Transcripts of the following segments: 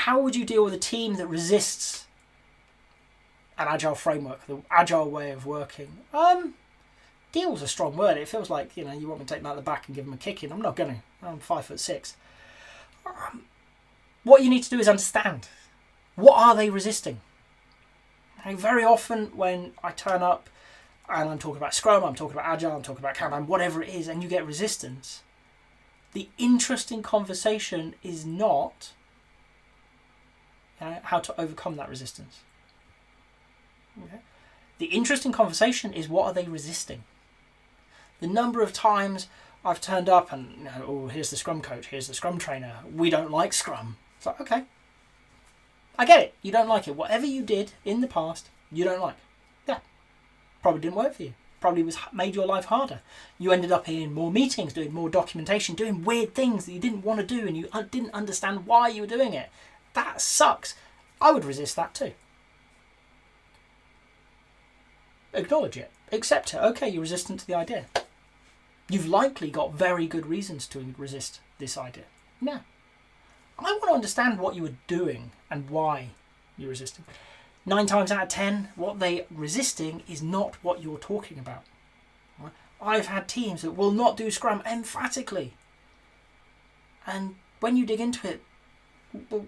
how would you deal with a team that resists an agile framework, the agile way of working? Deal's a strong word. It feels like, you want me to take them out the back and give them a kicking. I'm not going to. I'm 5'6". What you need to do is understand. What are they resisting? And very often when I turn up and I'm talking about Scrum, I'm talking about Agile, I'm talking about Kanban, whatever it is, and you get resistance, the interesting conversation is not how to overcome that resistance. Okay? The interesting conversation is, what are they resisting? The number of times I've turned up and, here's the Scrum coach, here's the Scrum trainer, we don't like Scrum. It's like, okay, I get it. You don't like it. Whatever you did in the past, you don't like. Yeah, probably didn't work for you. Probably made your life harder. You ended up in more meetings, doing more documentation, doing weird things that you didn't want to do, and you didn't understand why you were doing it. That sucks. I would resist that too. Acknowledge it. Accept it. Okay, you're resistant to the idea. You've likely got very good reasons to resist this idea. Yeah. I want to understand what you were doing and why you're resisting. 9 times out of 10, what they're resisting is not what you're talking about. I've had teams that will not do Scrum emphatically. And when you dig into it,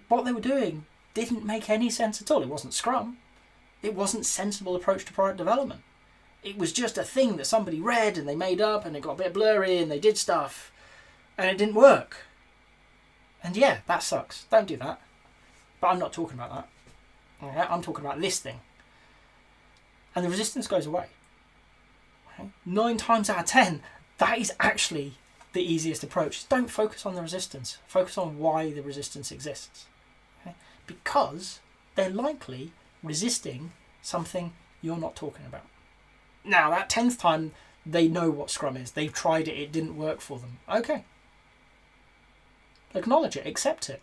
what they were doing didn't make any sense at all. It wasn't Scrum. It wasn't a sensible approach to product development. It was just a thing that somebody read and they made up, and it got a bit blurry and they did stuff and it didn't work. And yeah, that sucks. Don't do that. But I'm not talking about that. Okay? I'm talking about this thing. And the resistance goes away. Okay? 9 times out of 10, that is actually the easiest approach. Don't focus on the resistance. Focus on why the resistance exists. Okay? Because they're likely resisting something you're not talking about. Now, that 10th time, they know what Scrum is. They've tried it. It didn't work for them. Okay. Acknowledge it. Accept it.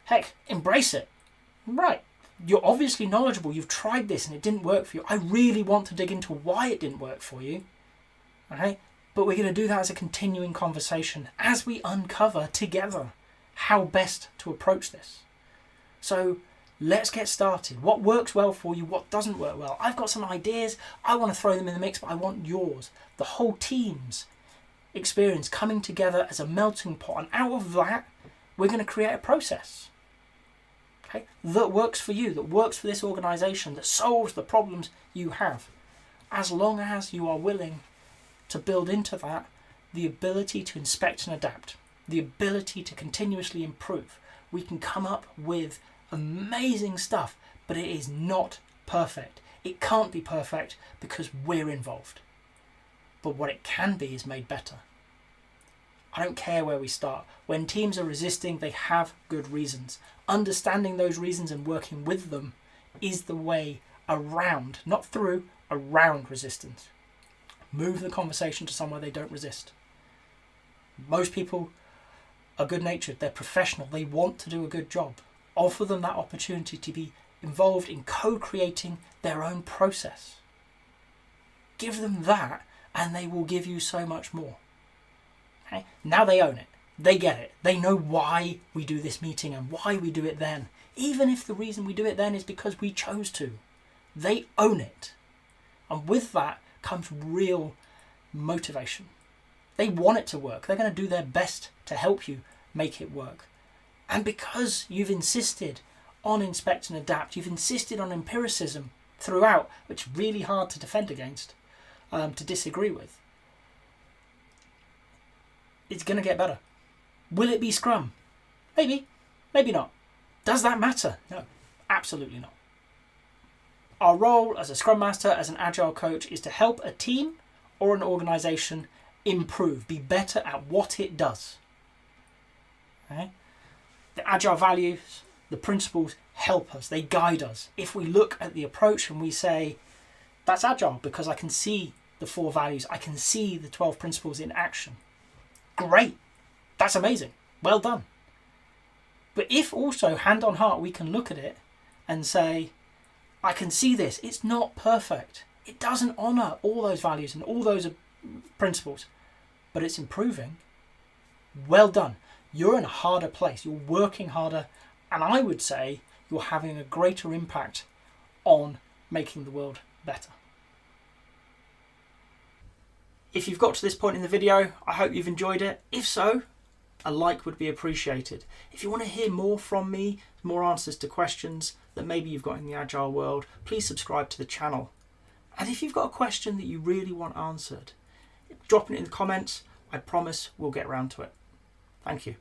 Heck, embrace it. Right. You're obviously knowledgeable. You've tried this and it didn't work for you. I really want to dig into why it didn't work for you. Okay? But we're going to do that as a continuing conversation as we uncover together how best to approach this. So let's get started. What works well for you? What doesn't work well? I've got some ideas. I want to throw them in the mix, but I want yours. The whole team's experience coming together as a melting pot. And out of that, we're going to create a process, okay, that works for you, that works for this organization, that solves the problems you have. As long as you are willing to build into that the ability to inspect and adapt, the ability to continuously improve, we can come up with amazing stuff, but it is not perfect. It can't be perfect because we're involved. But what it can be is made better. I don't care where we start. When teams are resisting, they have good reasons. Understanding those reasons and working with them is the way around, not through, around resistance. Move the conversation to somewhere they don't resist. Most people are good-natured. They're professional. They want to do a good job. Offer them that opportunity to be involved in co-creating their own process. Give them that, and they will give you so much more. Okay? Now they own it. They get it. They know why we do this meeting and why we do it then. Even if the reason we do it then is because we chose to. They own it. And with that comes real motivation. They want it to work. They're going to do their best to help you make it work. And because you've insisted on inspect and adapt, you've insisted on empiricism throughout, which is really hard to defend against, to disagree with, it's going to get better. Will it be Scrum? Maybe. Maybe not. Does that matter? No, absolutely not. Our role as a Scrum Master, as an Agile coach, is to help a team or an organisation improve, be better at what it does. Okay? The Agile values, the principles help us, they guide us. If we look at the approach and we say, that's Agile because I can see the 4 values, I can see the 12 principles in action. Great, that's amazing, well done. But if also, hand on heart, we can look at it and say, I can see this, it's not perfect. It doesn't honour all those values and all those principles, but it's improving. Well done. you're in a harder place, you're working harder, and I would say you're having a greater impact on making the world better. If you've got to this point in the video, I hope you've enjoyed it. If so, a like would be appreciated. If you want to hear more from me, more answers to questions that maybe you've got in the Agile world, please subscribe to the channel. And if you've got a question that you really want answered, drop it in the comments. I promise we'll get around to it. Thank you.